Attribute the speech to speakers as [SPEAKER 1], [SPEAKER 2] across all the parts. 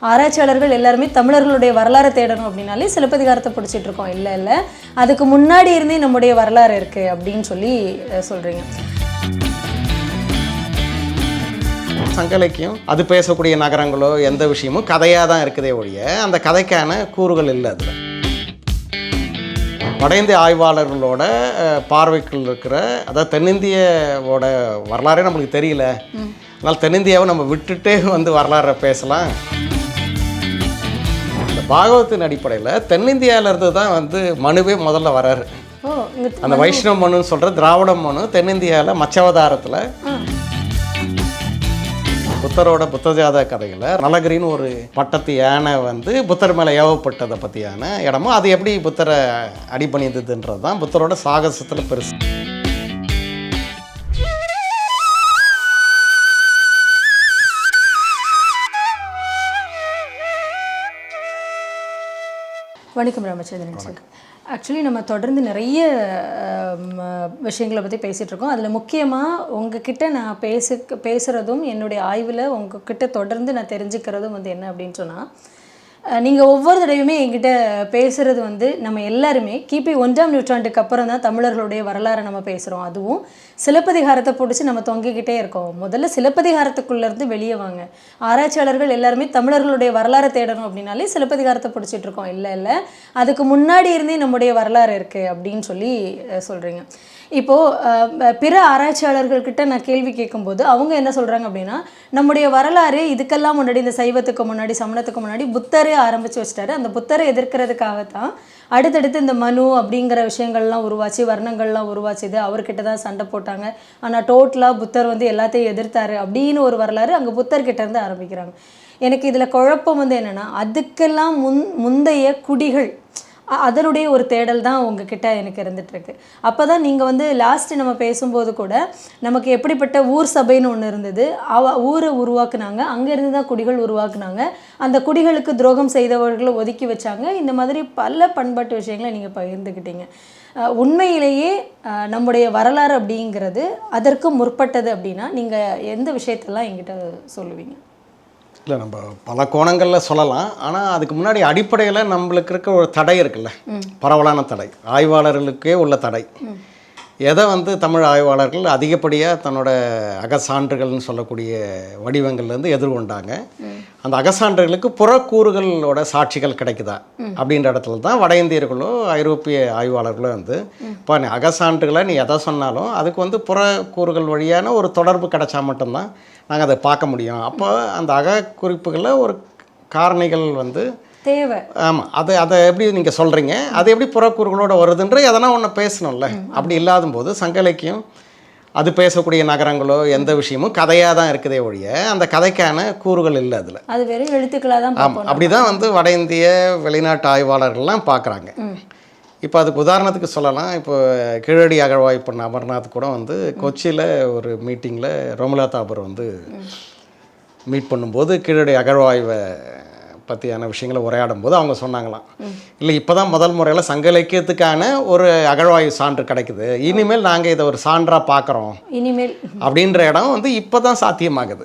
[SPEAKER 1] ஆராய்ச்சியாளர்கள் எல்லாருமே தமிழர்களுடைய வரலாறு தேடணும் அப்படின்னாலே சிலப்பதிகாரத்தை பிடிச்சிட்டு இருக்கோம். இல்லை அதுக்கு முன்னாடி இருந்தே நம்முடைய வரலாறு இருக்குது அப்படின்னு சொல்லி சொல்கிறீங்க.
[SPEAKER 2] சங்க இலக்கியம் அது பேசக்கூடிய நகரங்களோ எந்த விஷயமும் கதையாக தான் இருக்குதே ஒழிய அந்த கதைக்கான கூறுகள் இல்லை. அதில் வட இந்திய ஆய்வாளர்களோட பார்வைக்குள் இருக்கிற அதாவது தென்னிந்தியாவோட வரலாறே நம்மளுக்கு தெரியல, அதனால் தென்னிந்தியாவை நம்ம விட்டுட்டே வரலாறை பேசலாம். இந்த பாகவத்தின் அடிப்படையில் தென்னிந்தியாவிலேருந்து தான் மனுவே முதல்ல வராரு. அந்த வைஷ்ணவ மனுன்னு சொல்கிற திராவிட மனு தென்னிந்தியாவில் மச்சவதாரத்தில் புத்தரோட புத்தஜாத கதையில் நலகிரின்னு ஒரு பட்டத்து யானை புத்தர் மேலே ஏவப்பட்டதை பற்றியான இடமும் அது எப்படி புத்தரை அடிபணிந்ததுன்றது தான் புத்தரோட சாகசத்தில் பெருசு.
[SPEAKER 1] வணக்கம் ராமச்சந்திரன் சார். ஆக்சுவலி நம்ம தொடர்ந்து நிறைய விஷயங்களை பற்றி பேசிகிட்டு இருக்கோம். அதில் முக்கியமாக உங்ககிட்ட நான் பேசுகிறதும் என்னுடைய ஆய்வில் உங்ககிட்ட தொடர்ந்து நான் தெரிஞ்சுக்கிறதும் என்ன அப்படின்னு சொன்னால், நீங்கள் ஒவ்வொரு தடவையுமே என்கிட்ட பேசுகிறது நம்ம எல்லாருமே கிபி 1ஆம் நூற்றாண்டுக்கு அப்புறம் தான் தமிழர்களுடைய வரலாறை நம்ம பேசுகிறோம். அதுவும் சிலப்பதிகாரத்தை பிடிச்சி நம்ம தொங்கிக்கிட்டே இருக்கோம். முதல்ல சிலப்பதிகாரத்துக்குள்ளேருந்து வெளியே வாங்க. ஆராய்ச்சியாளர்கள் எல்லாருமே தமிழர்களுடைய வரலாறை தேடணும் அப்படின்னாலே சிலப்பதிகாரத்தை பிடிச்சிட்டு இருக்கோம். இல்லை அதுக்கு முன்னாடி இருந்தே நம்முடைய வரலாறு இருக்குது அப்படின்னு சொல்லி சொல்கிறீங்க. இப்போது பிற ஆராய்ச்சியாளர்கள்கிட்ட நான் கேள்வி கேட்கும்போது அவங்க என்ன சொல்கிறாங்க அப்படின்னா, நம்முடைய வரலாறு இதுக்கெல்லாம் முன்னாடி இந்த சைவத்துக்கு முன்னாடி சமணத்துக்கு முன்னாடி புத்தரே ஆரம்பித்து வச்சிட்டாரு. அந்த புத்தரை எதிர்க்கிறதுக்காகத்தான் அடுத்தடுத்து இந்த மனு அப்படிங்கிற விஷயங்கள்லாம் உருவாச்சு, வர்ணங்கள்லாம் உருவாச்சுது. அவர்கிட்ட தான் சண்டை போட்டாங்க. ஆனால் டோட்டலாக புத்தர் எல்லாத்தையும் எதிர்த்தாரு அப்படின்னு ஒரு வரலாறு அங்கே புத்தர்கிட்ட இருந்து ஆரம்பிக்கிறாங்க. எனக்கு இதில் குழப்பம் என்னென்னா, அதுக்கெல்லாம் முந்தைய குடிகள் அதனுடைய ஒரு தேடல் தான் உங்ககிட்ட எனக்கு இருந்துகிட்ருக்கு. அப்போ தான் நீங்கள் லாஸ்ட்டு நம்ம பேசும்போது கூட நமக்கு எப்படிப்பட்ட ஊர் சபைன்னு ஒன்று இருந்தது, ஊரை உருவாக்குனாங்க, அங்கேருந்து தான் குடிகள் உருவாக்குனாங்க, அந்த குடிகளுக்கு துரோகம் செய்தவர்களை ஒதுக்கி வச்சாங்க. இந்த மாதிரி பல பண்பாட்டு விஷயங்களை நீங்கள் பகிர்ந்துக்கிட்டீங்க. உண்மையிலேயே நம்முடைய வரலாறு அப்படிங்கிறது அதற்கு முற்பட்டது அப்படின்னா நீங்கள் எந்த விஷயத்தெல்லாம் என்கிட்ட சொல்லுவீங்க?
[SPEAKER 2] இல்லை, நம்ம பல கோணங்களில் சொல்லலாம். ஆனால் அதுக்கு முன்னாடி அடிப்படையில் நம்மளுக்கு இருக்க ஒரு தடை இருக்குல்ல, பரவலான தடை, ஆய்வாளர்களுக்கே உள்ள தடை. எதை தமிழ் ஆய்வாளர்கள் அதிகப்படியாக தன்னோட அகசான்றுகள்னு சொல்லக்கூடிய வடிவங்கள்லேருந்து எதிர்கொண்டாங்க. அந்த அகசான்றுகளுக்கு புறக்கூறுகளோட சாட்சிகள் கிடைக்குதா அப்படின்ற இடத்துல தான் வட இந்தியர்களோ ஐரோப்பிய ஆய்வாளர்களோ இப்போ அகசான்றுகளை நீ எதை சொன்னாலும் அதுக்கு புறக்கூறுகள் வழியான ஒரு தொடர்பு கிடைச்சா மட்டும்தான் நாங்கள் அதை பார்க்க முடியும். அப்போ அந்த அகக்குறிப்புகளில் ஒரு காரணிகள்
[SPEAKER 1] தேவை.
[SPEAKER 2] ஆமாம், அதை எப்படி நீங்கள் சொல்கிறீங்க, அது எப்படி புறக்கூறுகளோடு வருதுன்ற எதனா ஒன்று பேசணும்ல. அப்படி இல்லாத போது சங்க இலக்கியம் அது பேசக்கூடிய நகரங்களோ எந்த விஷயமும் கதையாக தான் இருக்குதே ஒழிய அந்த கதைக்கான கூறுகள் இல்லை. அதில்
[SPEAKER 1] அது வெறும் எழுத்துக்களாக தான்.
[SPEAKER 2] ஆமாம், அப்படி தான் வட இந்திய வெளிநாட்டு ஆய்வாளர்கள்லாம் பார்க்குறாங்க. இப்போ அதுக்கு உதாரணத்துக்கு சொல்லலாம். இப்போ கீழடி அகழ்வாய்ப்பு அமர்நாத் கூட கொச்சியில் ஒரு மீட்டிங்கில் ரோமிலா தாபர் மீட் பண்ணும்போது கீழடி அகழ்வாய்வை பற்றியான விஷயங்களை உரையாடும் போது அவங்க சொன்னாங்களாம், இல்லை இப்போ தான் முதல் முறையில் சங்க இலக்கியத்துக்கான ஒரு அகழ்வாய்வு சான்று கிடைக்குது, இனிமேல் நாங்கள் இதை ஒரு சான்றாக பார்க்குறோம்
[SPEAKER 1] இனிமேல்
[SPEAKER 2] அப்படின்ற இடம் இப்போ தான் சாத்தியமாகுது.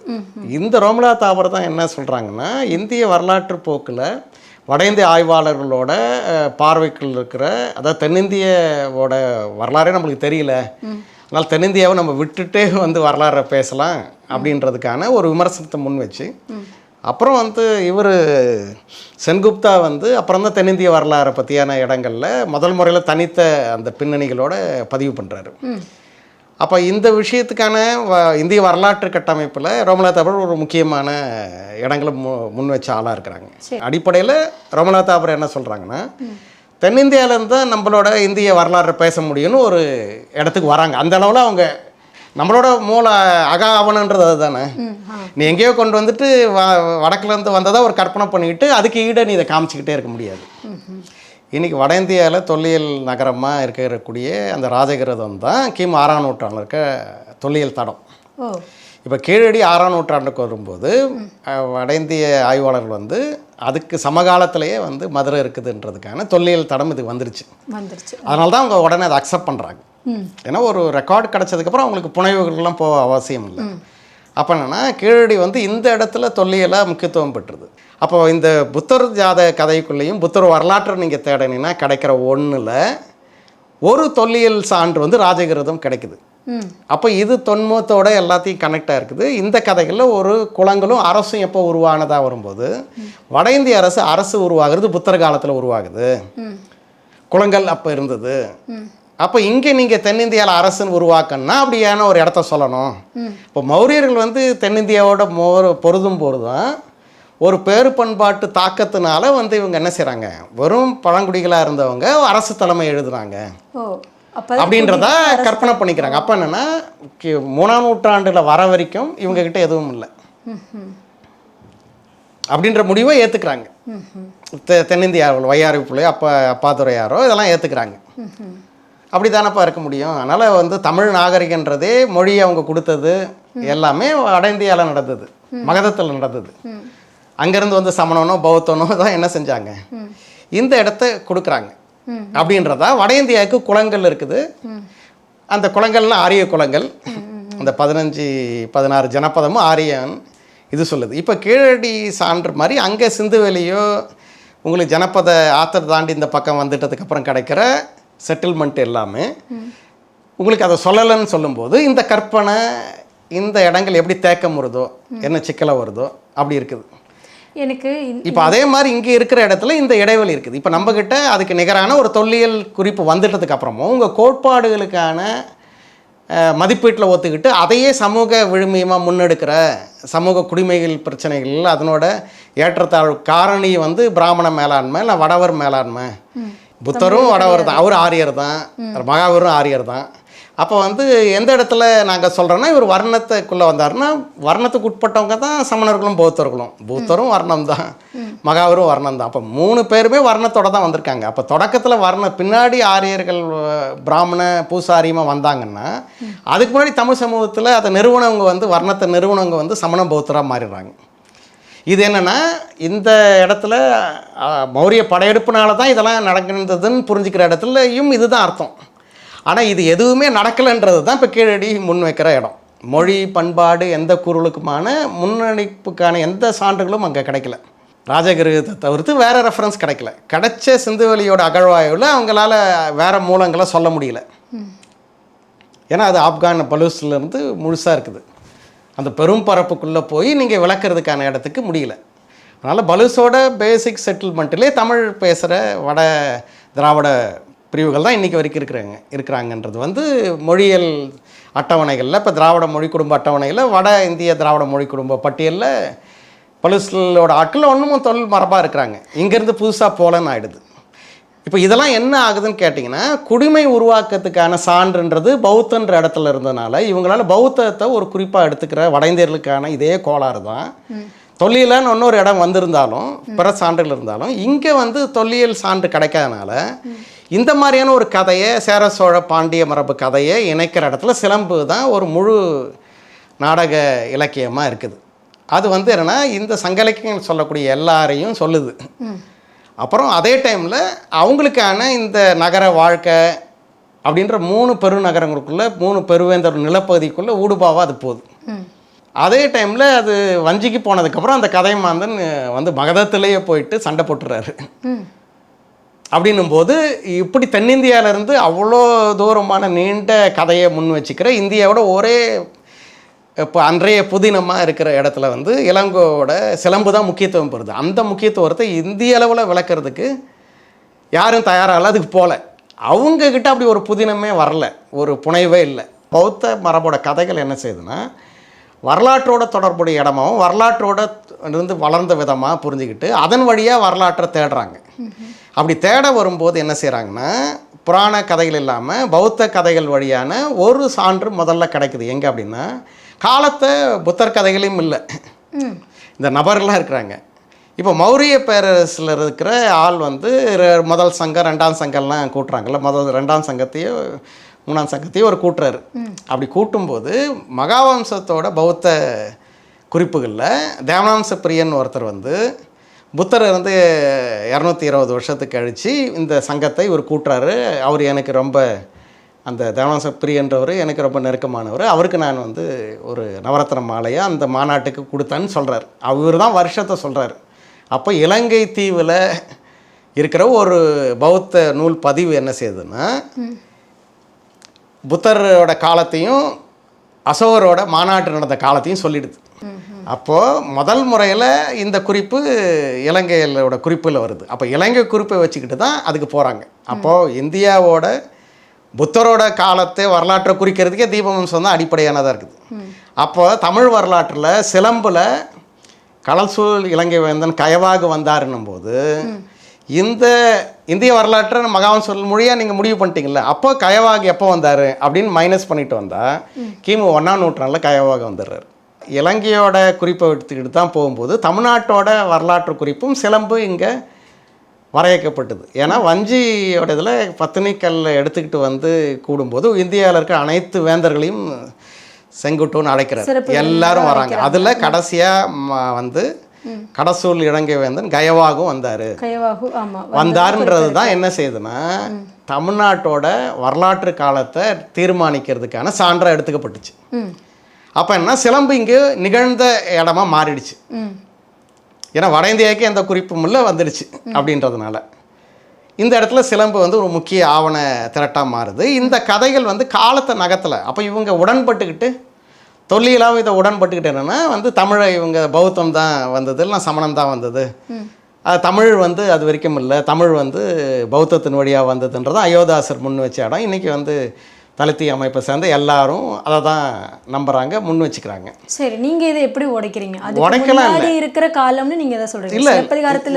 [SPEAKER 2] இந்த ரோமிலா தாபர் தான் என்ன சொல்கிறாங்கன்னா, இந்திய வரலாற்று போக்கில் வட இந்திய ஆய்வாளர்களோட பார்வைக்குள் இருக்கிற அதாவது தென்னிந்தியாவோட வரலாறே நம்மளுக்கு தெரியல, அதனால் தென்னிந்தியாவை நம்ம விட்டுட்டே வரலாறை பேசலாம் அப்படின்றதுக்கான ஒரு விமர்சனத்தை முன் வச்சு அப்புறம் இவர் சென்குப்தா அப்புறம் தான் தென்னிந்திய வரலாறை பற்றியான இடங்களில் முதல் முறையில் தனித்த அந்த பின்னணிகளோட பதிவு பண்ணுறாரு. அப்போ இந்த விஷயத்துக்கான இந்திய வரலாற்று கட்டமைப்பில் ரோமிலா தாபர் ஒரு முக்கியமான இடங்களை முன் வச்ச ஆளாக இருக்கிறாங்க. அடிப்படையில் ரோமிலா தாபர் என்ன சொல்கிறாங்கன்னா, தென்னிந்தியாவிலேருந்து தான் நம்மளோட இந்திய வரலாற்றை பேச முடியும்னு ஒரு இடத்துக்கு வராங்க. அந்த அளவில் அவங்க நம்மளோட மூல ஆவணன்றது அது தானே. நீ எங்கேயோ கொண்டு வடக்குலேருந்து வந்ததாக ஒரு கற்பனை பண்ணிக்கிட்டு அதுக்கு ஈட நீ இதை காமிச்சிக்கிட்டே இருக்க முடியாது. இன்றைக்கி வட இந்தியாவில் தொல்லியல் நகரமாக இருக்கக்கூடிய அந்த ராஜகிரதம் தான் கிமு 6ஆம் நூற்றாண்டில் இருக்க தொல்லியல் தடம். இப்போ கீழடி 6ஆம் நூற்றாண்டுக்கு வரும்போது வட இந்திய ஆய்வாளர்கள் அதுக்கு சமகாலத்திலேயே மதுரை இருக்குதுன்றதுக்கான தொல்லியல் தடம் இது வந்துருச்சு. அதனால தான் அவங்க உடனே அதை அக்செப்ட் பண்ணுறாங்க. ஏன்னா ஒரு ரெக்கார்டு கிடச்சதுக்கப்புறம் அவங்களுக்கு புனைவுகள்லாம் போக அவசியம் இல்லை. அப்போ என்னென்னா கீழடி இந்த இடத்துல தொல்லியலாக முக்கியத்துவம் பெற்றுது. அப்போ இந்த புத்தர் ஜாத கதைக்குள்ளேயும் புத்தர் வரலாற்றை நீங்கள் தேடினீங்கன்னா கிடைக்கிற ஒன்றில் ஒரு தொல்லியல் சான்று வந்து ராஜகிரதம் கிடைக்குது. அப்போ இது தொன்மத்தோட எல்லாத்தையும் கனெக்டாக இருக்குது. இந்த கதைகளில் ஒரு குளங்களும் அரசும் எப்போ உருவானதாக வரும்போது வட இந்திய அரசு உருவாகிறது புத்தர் காலத்தில் உருவாகுது. குளங்கள் அப்போ இருந்தது. அப்போ இங்கே நீங்கள் தென்னிந்தியாவில் அரசுன்னு உருவாக்கணும்னா அப்படியான ஒரு இடத்த சொல்லணும். இப்போ மௌரியர்கள் வந்து தென்னிந்தியாவோட பொருதும் போது தான் ஒரு பேறு பண்பாட்டு தாக்கத்தினால வந்து இவங்க என்ன செய்கிறாங்க, வெறும் பழங்குடிகளாக இருந்தவங்க அரசு தலைமை எழுதுனாங்க அப்படின்றத கற்பனை பண்ணிக்கிறாங்க. அப்போ என்னென்னா 3ஆம் நூற்றாண்டில் வர வரைக்கும் இவங்ககிட்ட எதுவும் இல்லை அப்படின்ற முடிவை ஏற்றுக்கிறாங்க. தென்னிந்தியாவில் வையாறு பிள்ளை அப்பாதுரையாரோ இதெல்லாம் ஏற்றுக்கிறாங்க. அப்படி தானப்பா இருக்க முடியும். அதனால் வந்து தமிழ் நாகரிகன்றதே மொழி அவங்க கொடுத்தது எல்லாமே வட இந்தியாவில் நடந்தது, மகதத்தில் நடந்தது. அங்கேருந்து வந்து சமணனோ பௌத்தனோ தான் என்ன செஞ்சாங்க, இந்த இடத்த கொடுக்குறாங்க. அப்படின்றதா வட இந்தியாவுக்கு குளங்கள் இருக்குது. அந்த குளங்கள்லாம் ஆரிய குளங்கள். அந்த 15-16 ஜனபதமும் ஆரியன் இது சொல்லுது. இப்போ கீழடி சான்று மாதிரி அங்கே சிந்துவெளியோ உங்களுக்கு ஜனபத ஆத்தர் தாண்டி இந்த பக்கம் வந்துட்டதுக்கப்புறம் கிடைக்கிற செட்டில்மெண்ட் எல்லாமே உங்களுக்கு அதை சொல்லலைன்னு சொல்லும்போது இந்த கற்பனை இந்த இடங்கள் எப்படி தேக்கம் வருதோ என்ன சிக்கலை வருதோ அப்படி இருக்குது.
[SPEAKER 1] எனக்கு
[SPEAKER 2] இப்போ அதே மாதிரி இங்கே இருக்கிற இடத்துல இந்த இடைவெளி இருக்குது. இப்போ நம்மக்கிட்ட அதுக்கு நிகரான ஒரு தொல்லியல் குறிப்பு வந்துட்டதுக்கு அப்புறமும் உங்கள் கோட்பாடுகளுக்கான மதிப்பீட்டில் ஒத்துக்கிட்டு அதையே சமூக விழுமியமாக முன்னெடுக்கிற சமூக குடிமைகள் பிரச்சனைகள் அதனோட ஏற்றத்தாழ்வு காரணி வந்து பிராமண மேலாண்மை இல்லை வடவர் மேலாண்மை. புத்தரும் வடவர் தான், அவர் ஆரியர் தான், மகாவீரும் ஆரியர் தான். அப்போ வந்து எந்த இடத்துல நாங்கள் சொல்கிறோன்னா இவர் வர்ணத்துக்குள்ளே வந்தாருன்னா வர்ணத்துக்கு உட்பட்டவங்க தான் சமணர்களும் பௌத்தர்களும். புத்தரும் வர்ணம் தான், மகாவீரும் வர்ணம் தான். அப்போ 3 பேருமே வர்ணத்தோட தான் வந்திருக்காங்க. அப்போ தொடக்கத்தில் பின்னாடி ஆரியர்கள் பிராமண பூசாரியமாக வந்தாங்கன்னா அதுக்கு முன்னாடி தமிழ் சமூகத்தில் அதை நிறுவனவங்க வந்து வர்ணத்தை நிறுவனவங்க வந்து சமண பௌத்தராக மாறிடுறாங்க. இது என்னென்னா இந்த இடத்துல மௌரிய படையெடுப்புனால தான் இதெல்லாம் நடக்கின்றதுன்னு புரிஞ்சுக்கிற இடத்துலையும் இதுதான் அர்த்தம். ஆனால் இது எதுவுமே நடக்கலைன்றது தான் இப்போ கீழடி முன் வைக்கிற இடம். மொழி பண்பாடு எந்த குரலுக்குமான முன்னணிப்புக்கான எந்த சான்றுகளும் அங்கே கிடைக்கல. ராஜகிரகத்தை தவிர்த்து வேறு ரெஃபரன்ஸ் கிடைக்கல. கிடைச்ச சிந்துவெளியோட அகழ்வாயுவில் அவங்களால வேறு மூலங்களை சொல்ல முடியல. ஏன்னா அது ஆப்கான் பலூஸ்லேருந்து முழுசாக இருக்குது. அந்த பெரும் பரப்புக்குள்ளே போய் நீங்கள் விளக்குறதுக்கான இடத்துக்கு முடியல. அதனால் பலூஸோட பேசிக் செட்டில்மெண்ட்டிலே தமிழ் பேசுகிற வட திராவிட பிரிவுகள் தான் இன்றைக்கி வரைக்கும் இருக்கிறாங்கன்றது வந்து மொழியியல் அட்டவணைகளில் இப்போ திராவிட மொழி குடும்ப அட்டவணையில் வட இந்திய திராவிட மொழி குடும்ப பட்டியலில் பலுசலோட ஆட்கள் ஒன்றும் தொழில் மரபாக இருக்கிறாங்க. இங்கேருந்து புதுசாக போலன்னு ஆகிடுது. இப்போ இதெல்லாம் என்ன ஆகுதுன்னு கேட்டிங்கன்னா குடிமை உருவாக்கத்துக்கான சான்றுன்றது பௌத்தன்ற இடத்துல இருந்ததுனால இவங்களால பௌத்தத்தை ஒரு குறிப்பாக எடுத்துக்கிற வட இந்தியர்களுக்கான இதே கோளாறு தான். தொல்லியலான்னு இன்னொரு இடம் வந்திருந்தாலும் பிற சான்றுகள் இருந்தாலும் இங்கே வந்து தொல்லியல் சான்று கிடைக்காதனால இந்த மாதிரியான ஒரு கதையை சேர சோழ பாண்டிய மரபு கதையை இணைக்கிற இடத்துல சிலம்பு தான் ஒரு முழு நாடக இலக்கியமாக இருக்குது. அது வந்து என்னென்னா இந்த சங்க இலக்கியங்கள் சொல்லக்கூடிய எல்லாரையும் சொல்லுது. அப்புறம் அதே டைமில் அவங்களுக்கான இந்த நகர வாழ்க்கை அப்படின்ற 3 பெருநகரங்களுக்குள்ளே 3 பெருவேந்தர் நிலப்பகுதிக்குள்ளே ஊடுபாவாக அது போகுது. அதே டைமில் அது வஞ்சிக்கு போனதுக்கப்புறம் அந்த கதை மாந்தன் வந்து மகதத்திலேயே போயிட்டு சண்டை போட்டுறாரு. அப்படின்னும் போது இப்படி தென்னிந்தியாவிலேருந்து அவ்வளோ தூரமான நீண்ட கதையை முன் வச்சுக்கிற இந்தியாவோட ஒரே இப்போ அன்றைய புதினமாக இருக்கிற இடத்துல வந்து இளங்கோவோட சிலம்பு தான் முக்கியத்துவம் பெறுது. அந்த முக்கியத்துவத்தை இந்திய அளவில் விளக்குறதுக்கு யாரும் தயாராகல, அதுக்கு போகல. அவங்கக்கிட்ட அப்படி ஒரு புதினமே வரல, ஒரு புனைவே இல்லை. பௌத்த மரபோட கதைகள் என்ன செய்யுதுன்னா வரலாற்றோட தொடர்புடைய இடமாகவும் வரலாற்றோட இருந்து வளர்ந்த விதமாக புரிஞ்சுக்கிட்டு அதன் வழியாக வரலாற்றை தேடுறாங்க. அப்படி தேட வரும்போது என்ன செய்கிறாங்கன்னா புராண கதைகள் இல்லாமல் பௌத்த கதைகள் வழியான ஒரு சான்று முதல்ல கிடைக்குது. எங்கே அப்படின்னா காலத்தை புத்தர் கதைகளையும் இல்லை, இந்த நபர்களாக இருக்கிறாங்க. இப்போ மௌரிய பேரரசில் இருக்கிற ஆள் வந்து முதல் சங்கம் 2ஆம் சங்கம்லாம் கூட்டுறாங்கல்ல, முதல் 2ஆம் சங்கத்தையும் 3ஆம் சங்கத்தையும் ஒரு கூட்டுறாரு. அப்படி கூட்டும்போது மகாவம்சத்தோட பௌத்த குறிப்புகளில் தேவனாம்ச பிரியன் ஒருத்தர் வந்து புத்தர் வந்து 220 வருஷத்துக்கு கழித்து இந்த சங்கத்தை இவர் கூட்டுறாரு. அவர் எனக்கு ரொம்ப அந்த தேவனாம்ச பிரியன்றவர் எனக்கு ரொம்ப நெருக்கமானவர். அவருக்கு நான் வந்து ஒரு நவரத்ன மாலையை அந்த மாநாட்டுக்கு கொடுத்தேன்னு சொல்கிறார். அவர் தான் வருஷத்தை சொல்கிறார். அப்போ இலங்கை தீவில் இருக்கிற ஒரு பௌத்த நூல் பதிவு என்ன செய்யுதுன்னா புத்தரோட காலத்தையும் அசோகரோட மாநாட்டு நடந்த காலத்தையும் சொல்லிடுது. அப்போது முதல் முறையில் இந்த குறிப்பு இலங்கையோட குறிப்பில் வருது. அப்போ இலங்கை குறிப்பை வச்சுக்கிட்டு தான் அதுக்கு போகிறாங்க. அப்போது இந்தியாவோட புத்தரோட காலத்தை வரலாற்றை குறிக்கிறதுக்கே தீபவம்சம் தான் அடிப்படையானதாக இருக்குது. அப்போ தமிழ் வரலாற்றில் சிலம்பில் கடல் சூழ் இலங்கை வேந்தன் கயவாக வந்தாருன்னும் போது இந்த இந்திய வரலாற்றை மகாவம்சம் மொழியாக நீங்கள் முடிவு பண்ணிட்டீங்களா, அப்போ கயவாக எப்போ வந்தார் அப்படின்னு மைனஸ் பண்ணிட்டு வந்தால் கிமு 1ஆம் நூற்றாண்டில் கயவாக வந்துடுறாரு. இலங்கையோட குறிப்பை எடுத்துக்கிட்டு தான் போகும்போது தமிழ்நாட்டோட வரலாற்று குறிப்பும் சிலம்பு இங்கே வரையறுக்கப்பட்டது. ஏன்னா வஞ்சியோட இதில் பத்தினிக்கல்ல எடுத்துக்கிட்டு வந்து கூடும்போது இந்தியாவில் இருக்க அனைத்து வேந்தர்களையும் செங்குட்டுன்னு அழைக்கிறார், எல்லாரும் வராங்க. அதில் கடைசியாக வந்து கடசூல் இலங்கை வேந்தன் கயவாகும் வந்தார். வந்தாருன்றது தான் என்ன செய்யுதுன்னா தமிழ்நாட்டோட வரலாற்று காலத்தை தீர்மானிக்கிறதுக்கான சான்றாக எடுத்துக்கப்பட்டுச்சு. அப்போ என்ன சிலம்பு இங்கே நிகழ்ந்த இடமா மாறிடுச்சு. ஏன்னா வட இந்தியாவுக்கு எந்த குறிப்பும் இல்லை வந்துடுச்சு அப்படின்றதுனால இந்த இடத்துல சிலம்பு வந்து ஒரு முக்கிய ஆவண திரட்டாக மாறுது. இந்த கதைகள் வந்து காலத்தை நகத்தில் அப்போ இவங்க உடன்பட்டுக்கிட்டு தொல்லியலாகவும் இதை உடன்பட்டுக்கிட்டு என்னென்னா வந்து தமிழை இவங்க பௌத்தம் தான் வந்தது, இல்லை சமணம் தான் வந்தது, தமிழ் வந்து அது வரைக்கும் இல்லை, தமிழ் வந்து பௌத்தத்தின் வழியாக வந்ததுன்றது அயோத்தாசர் முன் வச்ச இடம். இன்றைக்கி வந்து தலித்தி அமைப்பை சேர்ந்த எல்லாரும் அதை தான் நம்புறாங்க, முன் வச்சுக்கிறாங்க.
[SPEAKER 1] சரி, நீங்க இதை எப்படி உடைக்கிறீங்க? அது
[SPEAKER 2] உடைக்கலாம் இல்லை,
[SPEAKER 1] இருக்கிற காலம்னு நீங்க எதை சொல்றீங்க?
[SPEAKER 2] இல்லை,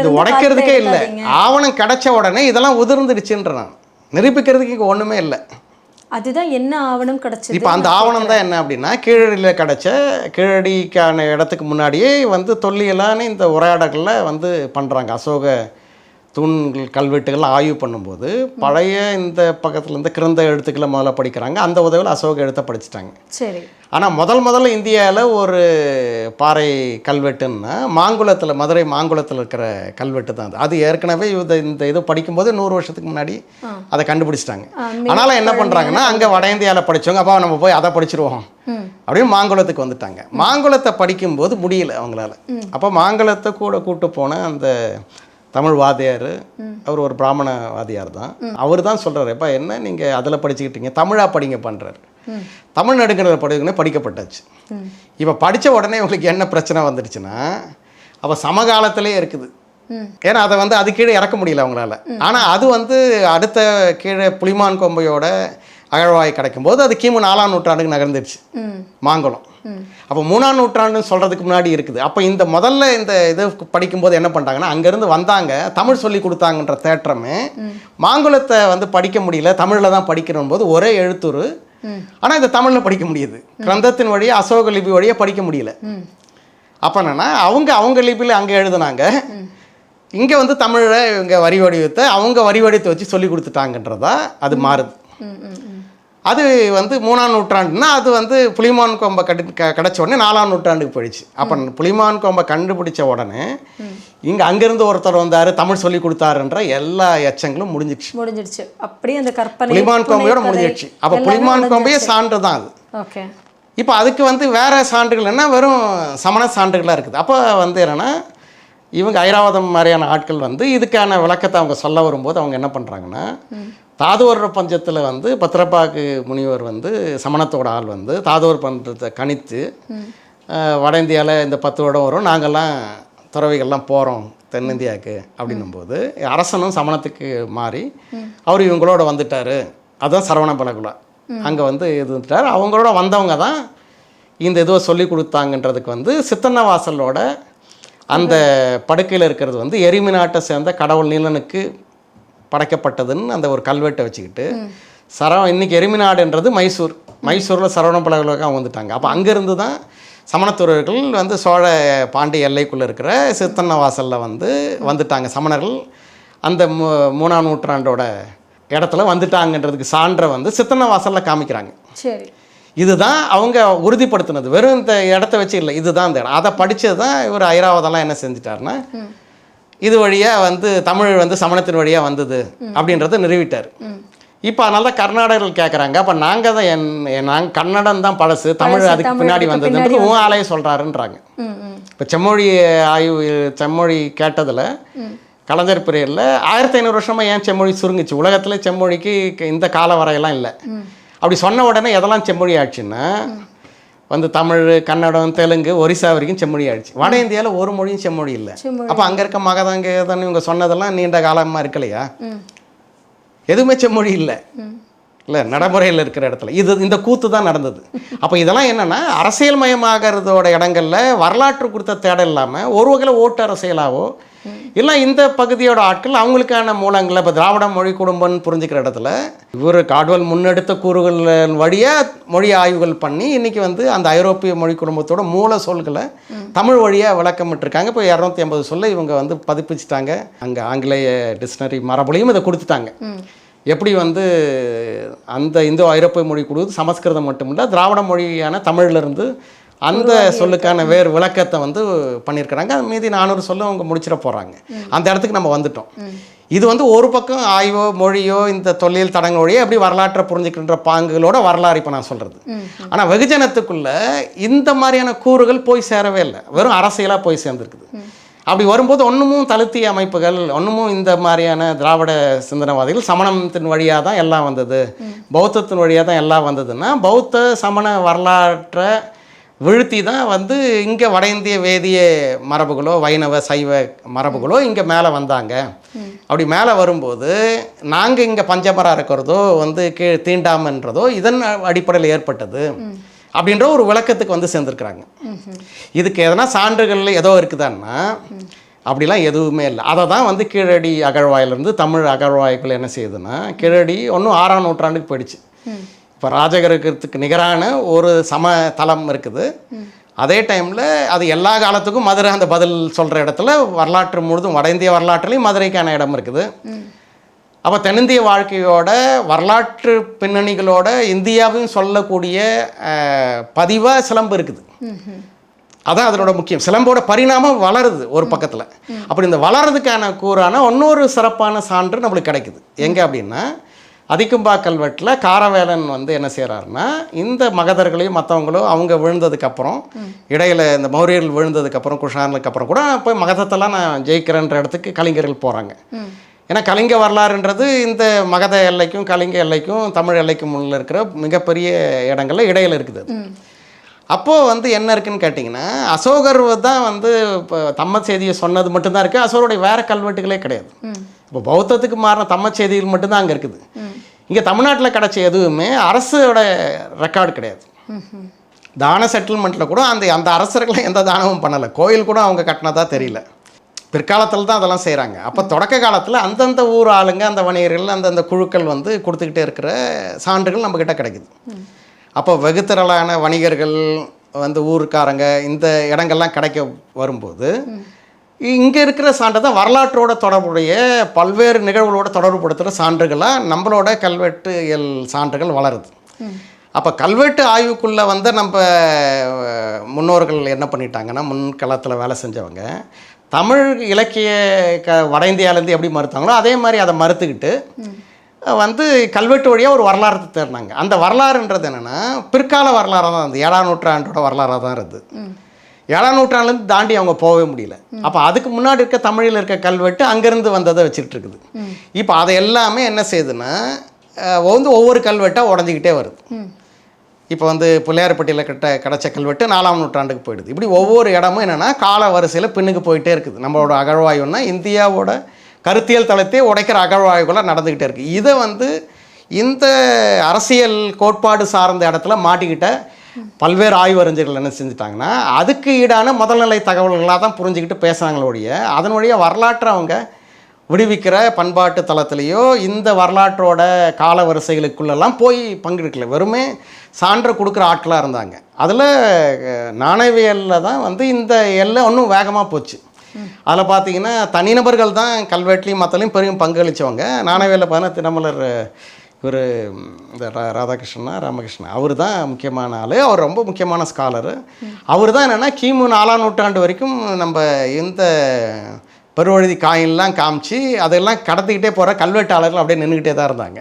[SPEAKER 2] இது உடைக்கிறதுக்கே இல்லை. ஆவணம் கிடைச்ச உடனே இதெல்லாம் உதிர்ந்துடுச்சுன்ற நான் நிரூபிக்கிறதுக்கு இங்கே ஒன்றுமே இல்லை.
[SPEAKER 1] அதுதான் என்ன ஆவணம் கிடைச்சது? இப்போ
[SPEAKER 2] அந்த ஆவணம் தான் என்ன அப்படின்னா கீழடியில் கிடைச்ச கீழடிக்கான இடத்துக்கு முன்னாடியே வந்து தொல்லியலான இந்த உரையாடல்களில் வந்து பண்ணுறாங்க. அசோக தூண்கள் கல்வெட்டுகள்லாம் ஆய்வு பண்ணும்போது பழைய இந்த பக்கத்தில் இருந்து கிரந்த எழுத்துக்களை முதல்ல படிக்கிறாங்க. அந்த உதவியில் அசோக எழுத்தை படிச்சுட்டாங்க.
[SPEAKER 1] சரி.
[SPEAKER 2] ஆனால் முதல்ல இந்தியாவில் ஒரு பாறை கல்வெட்டுன்னா மாங்குளத்தில், மதுரை மாங்குளத்தில் இருக்கிற கல்வெட்டு தான் அது. அது ஏற்கனவே இந்த இது படிக்கும்போது 100 வருஷத்துக்கு முன்னாடி அதை கண்டுபிடிச்சிட்டாங்க. அதனால் என்ன பண்ணுறாங்கன்னா அங்கே வட இந்தியாவில் படித்தவங்க அப்போ நம்ம போய் அதை படிச்சிருவோம் அப்படின்னு மாங்குளத்துக்கு வந்துட்டாங்க. மாங்குளத்தை படிக்கும்போது முடியல அவங்களால. அப்போ மாங்குளத்தை கூட கூட்டு போன அந்த தமிழ் வாதியார், அவர் ஒரு பிராமண வாதியார் தான், அவர் தான் சொல்கிறார், எப்போ என்ன நீங்கள் அதில் படிச்சுக்கிட்டீங்க, தமிழாக படிங்க பண்ணுறாரு. தமிழ் நடுங்கிற படிக்கப்பட்டாச்சு. இப்போ படித்த உடனே உங்களுக்கு என்ன பிரச்சனை வந்துடுச்சுன்னா அப்போ சமகாலத்திலே இருக்குது. ஏன்னா அதை வந்து அது கீழே இறக்க முடியல அவங்களால. ஆனால் அது வந்து அடுத்த கீழே புலிமான் கொம்பையோட அகழ்வாய் கிடைக்கும்போது அது கிமு 4ஆம் நூற்றாண்டுக்கு நகர்ந்துடுச்சு மாங்குளம். அப்போ 3ஆம் நூற்றாண்டுன்னு சொல்கிறதுக்கு முன்னாடி இருக்குது. அப்போ இந்த முதல்ல இந்த இது படிக்கும்போது என்ன பண்ணிட்டாங்கன்னா அங்கேருந்து வந்தாங்க, தமிழ் சொல்லி கொடுத்தாங்கன்ற தேற்றமே மாங்குளத்தை வந்து படிக்க முடியல, தமிழில் தான் படிக்கணும் போது ஒரே எழுத்துரு. ஆனால் இந்த தமிழில் படிக்க முடியுது, கிரந்தத்தின் வழியாக அசோக லிபி வழியாக படிக்க முடியல. அப்போ என்னென்னா அவங்க லிபியில் அங்கே எழுதுனாங்க, இங்கே வந்து தமிழில் இவங்க வரி வடிவத்தை அவங்க வரி வடிவத்தை வச்சு சொல்லி கொடுத்துட்டாங்கன்றதா அது மாறுது. அது வந்து 3ஆம் நூற்றாண்டுனா அது வந்து புலிமான் கொம்பை கிடச்ச உடனே 4ஆம் நூற்றாண்டுக்கு போயிடுச்சு. அப்போ புலிமான் கொம்பை கண்டுபிடிச்ச உடனே இங்கே அங்கேருந்து ஒருத்தர் வந்தார், தமிழ் சொல்லி கொடுத்தாருன்ற எல்லா எச்சங்களும் முடிஞ்சிடுச்சு.
[SPEAKER 1] அப்படியே அந்த கற்பனை
[SPEAKER 2] புலிமான் கொம்பையோட முடிஞ்சிடுச்சு. அப்போ புலிமான் கொம்பையே சான்று தான் அது.
[SPEAKER 1] ஓகே.
[SPEAKER 2] இப்போ அதுக்கு வந்து வேறு சான்றுகள் என்ன, வெறும் சமண சான்றுகளாக இருக்குது. அப்போ வந்து என்னென்னா இவங்க ஐராவதம் மாதிரியான ஆட்கள் வந்து இதுக்கான விளக்கத்தை அவங்க சொல்ல வரும்போது அவங்க என்ன பண்ணுறாங்கன்னா தாதுவர பஞ்சத்தில் வந்து பத்திரப்பாக்கு முனிவர் வந்து சமணத்தோட ஆள் வந்து தாதுவர் பஞ்சத்தை கணித்து வட இந்தியாவில் இந்த 10 வருடம் வரும், நாங்கள்லாம் துறவிகள்லாம் போகிறோம் தென்னிந்தியாவுக்கு அப்படின்னும்போது அரசனும் சமணத்துக்கு மாறி அவர் இவங்களோட வந்துட்டார். அதுதான் சரவண பலகுலா அங்கே வந்து இருந்துட்டார். அவங்களோட வந்தவங்க தான் இந்த இதுவை சொல்லி கொடுத்தாங்கன்றதுக்கு வந்து சித்தன்னவாசலோட அந்த படுக்கையில் இருக்கிறது வந்து எரிமி நாட்டை சேர்ந்த கடவுள் நீலனுக்கு படைக்கப்பட்டதுன்னு அந்த ஒரு கல்வெட்டை வச்சுக்கிட்டு இன்றைக்கி எரிமிநாடுன்றது மைசூரில் சரவண பலகுலா வந்துட்டாங்க. அப்போ அங்கேருந்து தான் சமணத்துறவர்கள் வந்து சோழ பாண்டிய எல்லைக்குள்ளே இருக்கிற சித்தன்னவாசலில் வந்துட்டாங்க. சமணர்கள் அந்த 3ஆம் நூற்றாண்டோட இடத்துல வந்துட்டாங்கன்றதுக்கு சான்றை வந்து சித்தன்னவாசலில் காமிக்கிறாங்க. சரி, இதுதான் அவங்க உறுதிப்படுத்தினது. வெறும் இந்த இடத்த வச்சு இல்லை, இதுதான் இந்த இடம். அதை படித்தது தான் இவர் ஐராவதெல்லாம் என்ன செஞ்சிட்டாருன்னா இது வழியாக வந்து தமிழ் வந்து சமணத்தின் வழியாக வந்தது அப்படின்றத நிறுவிட்டார். இப்போ அதனால தான் கர்நாடகர்கள் கேட்குறாங்க, அப்போ நாங்கள் தான் நாங்கள் கன்னடம் தான் பழசு, தமிழ் அதுக்கு பின்னாடி வந்ததுன்றது உன் ஆலையை சொல்கிறாருன்றாங்க. இப்போ செம்மொழி ஆய்வு செம்மொழி கேட்டதில் கலைஞர் பீரியடில் 1500 வருஷமாக ஏன் செம்மொழி சுருங்குச்சு? உலகத்தில் செம்மொழிக்கு இந்த கால வரையெல்லாம் இல்லை. அப்படி சொன்ன உடனே எதெல்லாம் செம்மொழி ஆச்சுன்னா வந்து தமிழ், கன்னடம், தெலுங்கு, ஒரிசா வரைக்கும் செம்மொழி ஆயிடுச்சு. வட இந்தியாவில் ஒரு மொழியும் செம்மொழி இல்லை. அப்போ அங்கே இருக்க மகதாங்க இவங்க சொன்னதெல்லாம் நீண்ட காலமாக இருக்கலையா? எதுவுமே செம்மொழி இல்லை இல்லை, நடைமுறையில் இருக்கிற இடத்துல இந்த கூத்து தான் நடந்தது. அப்போ இதெல்லாம் என்னென்னா அரசியல் மயமாகிறதோட இடங்களில் வரலாற்று குறித்த தேடல் இல்லாமல் ஒரு வகையில் ஓட்டு அரசியலாவோ இல்லை இந்த பகுதியோட ஆட்கள் அவங்களுக்கான மூலங்களை இப்போ திராவிட மொழி குடும்பம்னு புரிஞ்சுக்கிற இடத்துல இவர் காட்வெல் முன்னெடுத்த கூறுகள் வழியாக மொழி ஆய்வுகள் பண்ணி இன்றைக்கி வந்து அந்த ஐரோப்பிய மொழி குடும்பத்தோட மூல சொல்களை தமிழ் வழியாக விளக்கமிட்டிருக்காங்க. இப்போ 250 சொல்ல இவங்க வந்து பதிப்பிச்சிட்டாங்க. அங்கே ஆங்கிலேய டிக்ஷனரி மரபுலையும் இதை கொடுத்துட்டாங்க. எப்படி வந்து அந்த இந்தோ ஐரோப்பிய மொழி கொடுத்து சமஸ்கிருதம் மட்டும் இல்லை திராவிட மொழியான தமிழ்லேருந்து அந்த சொல்லுக்கான வேறு விளக்கத்தை வந்து பண்ணியிருக்கிறாங்க. அது மீதி 400 சொல்ல அவங்க முடிச்சிட போகிறாங்க. அந்த இடத்துக்கு நம்ம வந்துட்டோம். இது வந்து ஒரு பக்கம் ஆய்வோ மொழியோ இந்த தொல்லியல் தடங்கள் வழியோ எப்படி வரலாற்றை புரிஞ்சுக்கின்ற பாங்குகளோட வரலாறு இப்போ நான் சொல்கிறது. ஆனால் வெகுஜனத்துக்குள்ளே இந்த மாதிரியான கூறுகள் போய் சேரவே இல்லை, வெறும் அரசியலாக போய் சேர்ந்துருக்குது. அப்படி வரும்போது ஒன்றுமும் தழுத்திய அமைப்புகள், ஒன்றுமும் இந்த மாதிரியான திராவிட சிந்தனைவாதிகள் சமணத்தின் வழியாக தான் எல்லாம் வந்தது, பௌத்தத்தின் வழியாக தான் எல்லாம் வந்ததுன்னா பௌத்த சமண வரலாற்றை வீழ்த்தி தான் வந்து இங்கே வட இந்திய வேதிய மரபுகளோ வைணவ சைவ மரபுகளோ இங்கே மேலே வந்தாங்க. அப்படி மேலே வரும்போது நாங்கள் இங்கே பஞ்சமரம் இருக்கிறதோ வந்து தீண்டாமன்றதோ இதன் அடிப்படையில் ஏற்பட்டது அப்படின்ற ஒரு விளக்கத்துக்கு வந்து சேர்ந்துருக்குறாங்க. இதுக்கு எதனா சான்றுகள் ஏதோ இருக்குதான்னா அப்படிலாம் எதுவுமே இல்லை. அதை தான் வந்து கீழடி அகழ்வாயிலிருந்து தமிழ் அகழ்வாய்கள் என்ன செய்யுதுன்னா, கீழடி ஒன்றும் 6ஆம் நூற்றாண்டுக்கு போயிடுச்சு. இப்போ ராஜகிரகத்துக்கு நிகரான ஒரு சமதளம் இருக்குது. அதே டைமில் அது எல்லா காலத்துக்கும் மதுரை அந்த பதில் சொல்கிற இடத்துல வரலாற்று முழுதும் வட இந்திய வரலாற்றுலேயும் மதுரைக்கான இடம் இருக்குது. அப்போ தென்னிந்திய வாழ்க்கையோட வரலாற்று பின்னணிகளோட இந்தியாவையும் சொல்லக்கூடிய பதிவாக சிலம்பு இருக்குது. அதான் அதனோட முக்கியம். சிலம்போட பரிணாமம் வளருது ஒரு பக்கத்தில். அப்படி இந்த வளர்றதுக்கான கூறான இன்னொரு சிறப்பான சான்று நம்மளுக்கு கிடைக்குது. எங்கே அப்படின்னா அதிகம்பா கல்வெட்டில் காரவேலன் வந்து என்ன செய்கிறாருன்னா இந்த மகதர்களையும் மற்றவங்களும் அவங்க விழுந்ததுக்கப்புறம் இடையில் இந்த மௌரியர்கள் விழுந்ததுக்கப்புறம் குஷானுக்கு அப்புறம் கூட போய் மகதத்தெல்லாம் நான் ஜெயிக்கிறேன்ற இடத்துக்கு கலிங்கர்கள் போகிறாங்க. ஏன்னா கலிங்க வரலாறுன்றது இந்த மகத எல்லைக்கும் கலிங்க எல்லைக்கும் தமிழ் எல்லைக்கும் உள்ள இருக்கிற மிகப்பெரிய இடங்கள்ல இடையில் இருக்குது. அப்போது வந்து என்ன இருக்குதுன்னு கேட்டிங்கன்னா அசோகர் தான் வந்து இப்போ தம்ம செய்தியை சொன்னது மட்டும்தான் இருக்குது. அசோகருடைய வேறு கல்வெட்டுகளே கிடையாது. இப்போ பௌத்தத்துக்கு மாறின தம்ம செய்திகள் மட்டும்தான் அங்கே இருக்குது. இங்கே தமிழ்நாட்டில் கிடச்ச எதுவுமே அரசோட ரெக்கார்டு கிடையாது. தான செட்டில்மெண்ட்டில் கூட அந்த அரசர்களை எந்த தானமும் பண்ணலை. கோயில் கூட அவங்க கட்டினதா தெரியல. பிற்காலத்தில் தான் அதெல்லாம் செய்கிறாங்க. அப்போ தொடக்க காலத்தில் அந்தந்த ஊர் ஆளுங்க அந்த வணிகர்கள் அந்தந்த குழுக்கள் வந்து கொடுத்துக்கிட்டே இருக்கிற சான்றுகள் நம்மக்கிட்ட கிடைக்குது. அப்போ வெகுத்திரளான வணிகர்கள் வந்து ஊருக்காரங்க இந்த இடங்கள்லாம் கிடைக்க வரும்போது இங்கே இருக்கிற சான்று தான் வரலாற்றோட தொடர்புடைய பல்வேறு நிகழ்வுகளோட தொடர்புபடுத்துகிற சான்றுகளாக நம்மளோட கல்வெட்டுகள் சான்றுகள் வளருது. அப்போ கல்வெட்டு ஆய்வுக்குள்ளே வந்து நம்ம முன்னோர்கள் என்ன பண்ணிட்டாங்கன்னா முன்களத்தில் வேலை செஞ்சவங்க தமிழ் இலக்கிய வட இந்தியாவிலேருந்து எப்படி மறுத்தாங்களோ அதே மாதிரி அதை மறுத்துக்கிட்டு வந்து கல்வெட்டு வழியாக ஒரு வரலாறு தேடினாங்க. அந்த வரலாறுன்றது என்னென்னா பிற்கால வரலாறாக தான் இருந்தது. 7ஆம் நூற்றாண்டோட வரலாறாக தான் இருந்தது. 7ஆம் நூற்றாண்டுலேருந்து தாண்டி அவங்க போகவே முடியல. அப்போ அதுக்கு முன்னாடி இருக்க தமிழில் இருக்க கல்வெட்டு அங்கேருந்து வந்ததை வச்சுக்கிட்டு இருக்குது. இப்போ அதை எல்லாமே என்ன செய்யுதுன்னா வந்து ஒவ்வொரு கல்வெட்டாக உடஞ்சிக்கிட்டே வருது. இப்போ வந்து பிள்ளையார்பட்டியில் கிடச்ச கல்வெட்டு 4ஆம் நூற்றாண்டுக்கு போயிடுது. இப்படி ஒவ்வொரு இடமும் என்னென்னா கால வரிசையில் பின்னுக்கு போயிட்டே இருக்குது. நம்மளோட அகழ்வாய்வுன்னா இந்தியாவோட கருத்தியல் தளத்தை உடைக்கிற அகழ்வாய்வுகளாக நடந்துக்கிட்டே இருக்குது. இதை வந்து இந்த அரசியல் கோட்பாடு சார்ந்த இடத்துல மாட்டிக்கிட்ட பல்வேறு ஆய்வறிஞர்கள் என்ன செஞ்சுட்டாங்கன்னா அதுக்கு ஈடான முதல்நிலை தகவல்களாக தான் புரிஞ்சுக்கிட்டு பேசுகிறாங்களோடைய அதனுடைய வரலாற்றை அவங்க விடுவிக்கிற பண்பாட்டு தளத்திலேயோ இந்த வரலாற்றோட கால வரிசைகளுக்குள்ளெல்லாம் போய் பங்கெடுக்கல. வெறுமே சான்று கொடுக்குற ஆட்களாக இருந்தாங்க. அதில் நாணயவியலில் தான் வந்து இந்த எல்லை இன்னும் வேகமாக போச்சு. அதில் பார்த்தீங்கன்னா தனிநபர்கள் தான் கல்வெட்டுலையும் மற்றலையும் பெரும் பங்களித்தவங்க. நாணயவியலில் பார்த்தீங்கன்னா தினமலர் இவர் இந்த ராமகிருஷ்ணன் அவர் தான் முக்கியமான ஆள். அவர் ரொம்ப முக்கியமான ஸ்காலரு. அவர் தான் என்னென்னா கிமு 4ஆம் நூற்றாண்டு வரைக்கும் நம்ம இந்த பெருவழுதி காயின்லாம் காமிச்சு அதெல்லாம் கடத்திக்கிட்டே போகிற கல்வெட்டாளர்கள் அப்படியே நின்றுக்கிட்டே தான் இருந்தாங்க.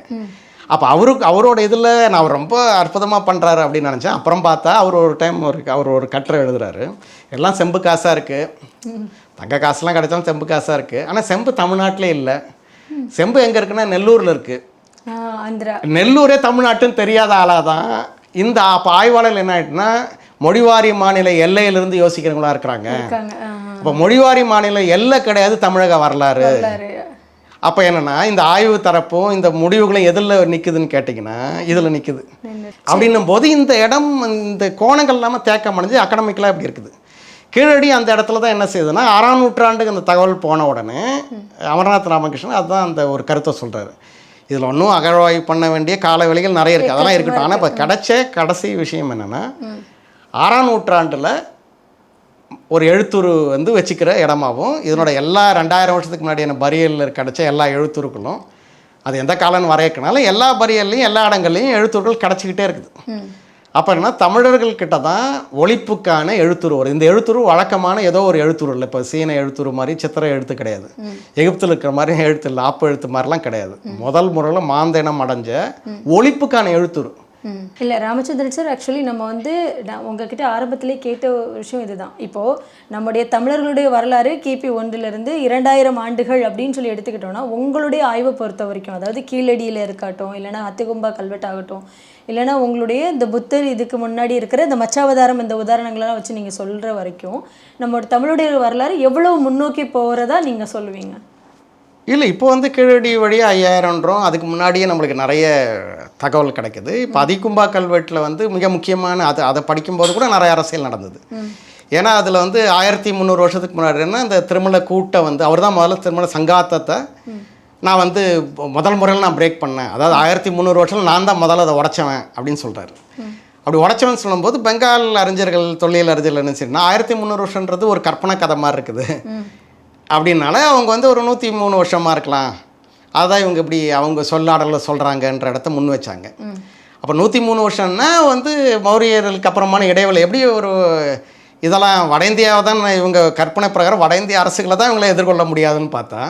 [SPEAKER 2] அப்போ அவரோட இதில் நான் ரொம்ப அற்புதமாக பண்ணுறாரு அப்படின்னு நினச்சேன். அப்புறம் பார்த்தா அவர் ஒரு டைம் அவர் ஒரு கட்டுரை எழுதுறாரு. எல்லாம் செம்பு காசாக இருக்குது, தங்க காசுலாம் கிடைச்சாலும் செம்பு காசாக இருக்குது, ஆனால் செம்பு தமிழ்நாட்டிலே இல்லை. செம்பு எங்கே இருக்குன்னா நெல்லூரில் இருக்குது.
[SPEAKER 1] ஆந்திரா,
[SPEAKER 2] நெல்லூரே தமிழ்நாட்டுன்னு தெரியாத ஆளாக தான் இந்த அப்போ ஆய்வாளர்கள் என்ன ஆகிட்டுனா மொழிவாரி மாநில எல்லையிலிருந்து யோசிக்கிறவங்களா இருக்கிறாங்க. அப்போ மொழிவாரி மாநில எல்லை கிடையாது தமிழக வரலாறு. அப்போ என்னென்னா இந்த ஆய்வு தரப்பும் இந்த முடிவுகளும் எதில் நிற்குதுன்னு கேட்டிங்கன்னா இதில் நிற்குது. அப்படின்னும் போது இந்த இடம் இந்த கோணங்கள் இல்லாமல் தேக்கம் அடைஞ்சு அகடமிக்கலாக இப்படி இருக்குது. கீழடி அந்த இடத்துல தான் என்ன செய்யுதுன்னா 6ஆம் நூற்றாண்டுக்கு அந்த தகவல் போன உடனே அமர்நாத் ராமகிருஷ்ணன் அதுதான் அந்த ஒரு கருத்தை சொல்கிறாரு. இதில் ஒன்றும் அகழ்வாய்வு பண்ண வேண்டிய கால வேளைகள் நிறைய இருக்குது, அதெல்லாம் இருக்கட்டும். ஆனால் இப்போ கடைசி விஷயம் என்னென்னா 6ஆம் நூற்றாண்டில் ஒரு எழுத்துரு வந்து வச்சுக்கிற இடமாகவும் இதனோட எல்லா 2000 வருஷத்துக்கு முன்னாடியான பரியலில் கிடச்ச எல்லா எழுத்துருக்களும் அது எந்த காலம்னு வரையக்கனால எல்லா பரியல்லையும் எல்லா இடங்கள்லையும் எழுத்துருக்கள் கிடச்சிக்கிட்டே இருக்குது. அப்போ என்ன தமிழர்கள்கிட்ட தான் ஒழிப்புக்கான எழுத்துரு வரும். இந்த எழுத்துரு வழக்கமான ஏதோ ஒரு எழுத்துரு இல்லை. இப்போ சீன எழுத்துரு மாதிரி சித்திரை எழுத்து கிடையாது, எகிப்தில் இருக்கிற மாதிரி எழுத்து இல்லை, ஆப்பு எழுத்து மாதிரிலாம் கிடையாது. முதல் முறையில் மாந்தேனம் அடைஞ்ச ஒழிப்புக்கான எழுத்துரு.
[SPEAKER 1] இல்லை ராமச்சந்திரன் சார், ஆக்சுவலி நம்ம வந்து உங்ககிட்ட ஆரம்பத்திலே கேட்ட ஒரு விஷயம் இதுதான். இப்போது நம்முடைய தமிழர்களுடைய வரலாறு கிபி 1லிருந்து 2000 ஆண்டுகள் அப்படின்னு சொல்லி எடுத்துக்கிட்டோம்னா உங்களுடைய ஆய்வை பொறுத்த வரைக்கும், அதாவது கீழடியில் இருக்கட்டும், இல்லைனா அத்திகும்பா கல்வெட்டாகட்டும், இல்லைனா உங்களுடைய இந்த புத்தர் இதுக்கு முன்னாடி இருக்கிற இந்த மச்சாவதாரம் இந்த உதாரணங்களெல்லாம் வச்சு நீங்கள் சொல்கிற வரைக்கும் நம்மளோட தமிழுடைய வரலாறு எவ்வளோ முன்னோக்கி போகிறதா நீங்கள் சொல்லுவீங்க?
[SPEAKER 2] இல்லை, இப்போ வந்து கீழடி வழியாக 5000ன்றோம். அதுக்கு முன்னாடியே நம்மளுக்கு நிறைய தகவல் கிடைக்குது. இப்போ அதிகும்பா கல்வெட்டில் வந்து மிக முக்கியமான அதை படிக்கும்போது கூட நிறைய அரசியல் நடந்தது. ஏன்னா அதில் வந்து 1300 வருஷத்துக்கு முன்னாடினா இந்த திருமலை கூட்டை வந்து அவர் தான் முதல்ல திருமலை சங்காத்தத்தை நான் வந்து முதல் முறையில் நான் பிரேக் பண்ணேன். அதாவது 1300 வருஷம் நான் தான் முதல்ல அதை உடைச்சவன் அப்படின்னு சொல்கிறாரு. அப்படி உடைச்சவன் சொல்லும்போது பெங்கால் அறிஞர்கள், தொல்லியல் அறிஞர்கள் என்ன செய்யணும்னா 1300 வருஷன்றது ஒரு கற்பனை கதை மாதிரி இருக்குது அப்படின்னால அவங்க வந்து ஒரு 103 வருஷமாக இருக்கலாம், அதான் இவங்க இப்படி அவங்க சொல்லாடலில் சொல்கிறாங்கன்ற இடத்த முன் வச்சாங்க. அப்போ 103 வருஷம்னா வந்து மௌரியர்களுக்கு அப்புறமான இடைவெளி எப்படி ஒரு இதெல்லாம் வட இந்தியாவை தான் இவங்க கற்பனை பிரகாரம் வட இந்திய அரசுகளை தான் இவங்களை எதிர்கொள்ள முடியாதுன்னு பார்த்தா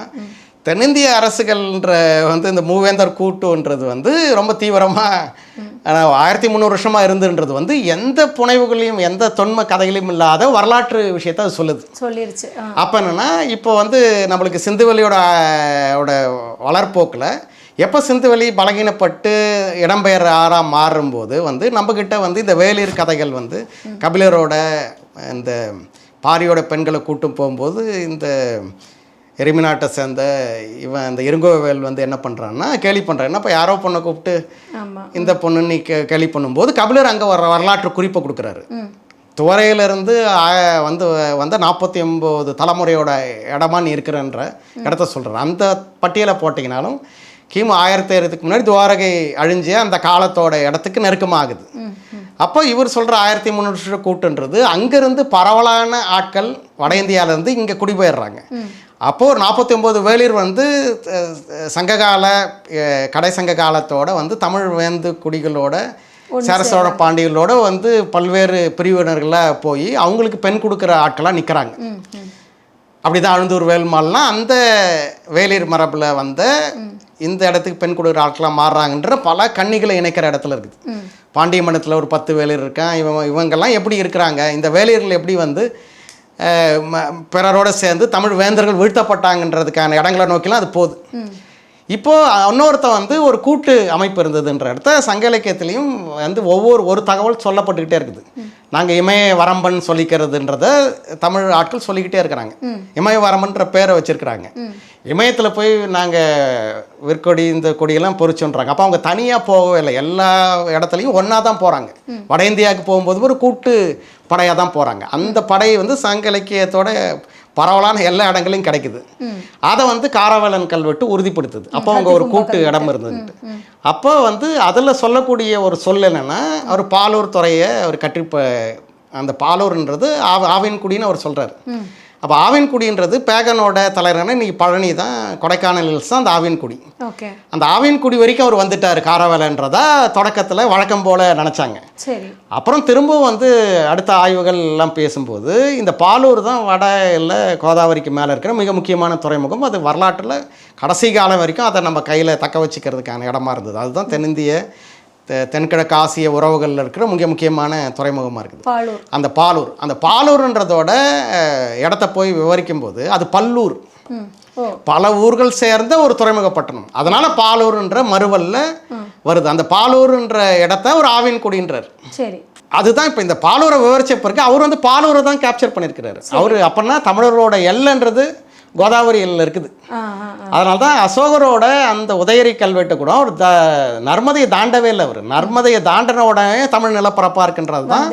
[SPEAKER 2] தென்னிந்திய அரசுகள்ன்ற வந்து இந்த மூவேந்தர் கூட்டுன்றது வந்து ரொம்ப தீவிரமாக 1300 வருஷமாக இருந்துன்றது வந்து எந்த புனைவுகளையும் எந்த தொன்ம கதைகளையும் இல்லாத வரலாற்று விஷயத்தை அது சொல்லிடுச்சு. அப்போ என்னென்னா இப்போ வந்து நம்மளுக்கு சிந்துவெளியோட வளர்ப்போக்கில் எப்போ சிந்துவெளி பலகீனப்பட்டு இடம்பெயர் ஆறாக மாறும்போது வந்து நம்மக்கிட்ட வந்து இந்த வேலிர் கதைகள் வந்து கபிலரோட இந்த பாரியோட பெண்களை கூட்டும் போகும்போது இந்த எரிமினாட்டை சேர்ந்த இவன் இந்த இருங்கோவேல் வந்து என்ன பண்ணுறான்னா கேலி பண்ணுறான். என்னப்போ யாரோ பொண்ணை கூப்பிட்டு இந்த பொண்ணு நீ கேலி பண்ணும்போது கபிலர் அங்கே வரலாற்று குறிப்பை கொடுக்குறாரு. துவரையிலிருந்து வந்து 49 தலைமுறையோட இடமா நீ இருக்கிறன்ற இடத்த சொல்கிறார். அந்த பட்டியலை போட்டிங்கனாலும் கிமு 1000க்கு முன்னாடி துவாரகை அழிஞ்ச அந்த காலத்தோட இடத்துக்கு நெருக்கமாகுது. அப்போ இவர் சொல்கிற 1300 வருஷ கூட்டுன்றது அங்கேருந்து பரவலான ஆட்கள் வட இந்தியாவிலேருந்து இங்கே குடிபெயர்றாங்க. அப்போது 49 வேளிர் வந்து சங்ககால கடை சங்க காலத்தோட வந்து தமிழ் வேந்து குடிகளோட சேர சோழ பாண்டியர்களோட வந்து பல்வேறு பிரிவினர்களாக போய் அவங்களுக்கு பெண் கொடுக்குற ஆட்களாக நிற்கிறாங்க. அப்படி தான் அழுந்தூர் வேல்மால்லாம் அந்த வேளிர் மரபில் வந்த இந்த இடத்துக்கு பெண் கொடுக்குற ஆட்களாக மாறுறாங்கன்ற பல கன்னிகளை இணைக்கிற இடத்துல இருக்குது. பாண்டிய மண்டலத்தில் ஒரு 10 வேளிர் இருக்கான். இவங்கெல்லாம் எப்படி இருக்கிறாங்க, இந்த வேளிர்கள் எப்படி வந்து பிறரோடு சேர்ந்து தமிழ் வேந்தர்கள் வீழ்த்தப்பட்டாங்கன்றதுக்கான இடங்களை நோக்கிலாம் அது போகுது. இப்போது இன்னொருத்த வந்து ஒரு கூட்டு அமைப்பு இருந்ததுன்ற இடத்த சங்க இலக்கியத்துலேயும் வந்து ஒரு தகவல் சொல்லப்பட்டுக்கிட்டே இருக்குது. நாங்கள் இமய வரம்பன் சொல்லிக்கிறதுன்றத தமிழ் ஆட்கள் சொல்லிக்கிட்டே இருக்கிறாங்க. இமய வரம்பன்ற பேரை வச்சுருக்கிறாங்க. இமயத்தில் போய் நாங்கள் விற்கொடி இந்த கொடியெல்லாம் பொறிச்சுன்றாங்க. அப்போ அவங்க தனியாக போகவே இல்லை, எல்லா இடத்துலையும் ஒன்றா தான் போகிறாங்க. வட இந்தியாவுக்கு போகும்போது ஒரு கூட்டு படையாக தான் போகிறாங்க. அந்த படை வந்து சங்க இலக்கியத்தோட பரவலான எல்லா இடங்களையும் கிடைக்குது. அதை வந்து காரவேலன் கல்வெட்டு உறுதிப்படுத்துது. அப்போ அவங்க ஒரு கூட்டு இடம் இருந்ததுட்டு. அப்போ வந்து அதில் சொல்லக்கூடிய ஒரு சொல் என்னென்னா அவர் பாலூர் துறையை அவர் அந்த பாலூர்ன்றது ஆவின்குடின்னு அவர் சொல்கிறார். அப்போ ஆவின்குடின்றது பேகனோட தலைவரான இன்னைக்கு பழனி தான், கொடைக்கானல் ஹில்ஸ் தான் அந்த ஆவின்குடி.
[SPEAKER 1] ஓகே.
[SPEAKER 2] அந்த ஆவின்குடி வரைக்கும் அவர் வந்துட்டார் காரவேலன்றதா தொடக்கத்தில் வழக்கம் போல் நினச்சாங்க.
[SPEAKER 1] சரி.
[SPEAKER 2] அப்புறம் திரும்பவும் வந்து அடுத்த ஆய்வுகள் எல்லாம் பேசும்போது இந்த பாலூர் தான் வட இல்லை கோதாவரிக்கு மேலே இருக்கிற மிக முக்கியமான துறைமுகம். அது வரலாற்றில் கடைசி காலம் வரைக்கும் அதை நம்ம கையில் தக்க வச்சுக்கிறதுக்கான இடமா இருந்தது. அதுதான் தென்னிந்திய தென்கிழக்கு ஆசிய உறவுகளில் இருக்கிற மிக முக்கியமான துறைமுகமாக இருக்குது
[SPEAKER 1] பாலூர்.
[SPEAKER 2] அந்த பாலூர்ன்றதோட இடத்த போய் விவரிக்கும்போது அது பல்லூர், பல ஊர்கள் சேர்ந்த ஒரு துறைமுகப்பட்டணம். அதனால் பாலூர்ன்ற மறுவல்ல வருது. அந்த பாலூர்ன்ற இடத்த ஒரு ஆவின்குடின்றார்.
[SPEAKER 1] சரி.
[SPEAKER 2] அதுதான் இப்போ இந்த பாலூரை விவரிச்ச பிறகு அவர் வந்து பாலூரை தான் கேப்சர் பண்ணியிருக்கிறாரு. அவர் அப்போனா தமிழரோட எல்லைன்றது கோதாவரி எல்லையில் இருக்குது. அதனால தான் அசோகரோட அந்த உதயரி கல்வெட்டு கூட அவர் நர்மதையை தாண்டவே இல்லை. அவர் நர்மதையை தாண்டின உடனே தமிழ் நிலப்பரப்பாக இருக்குன்றது தான்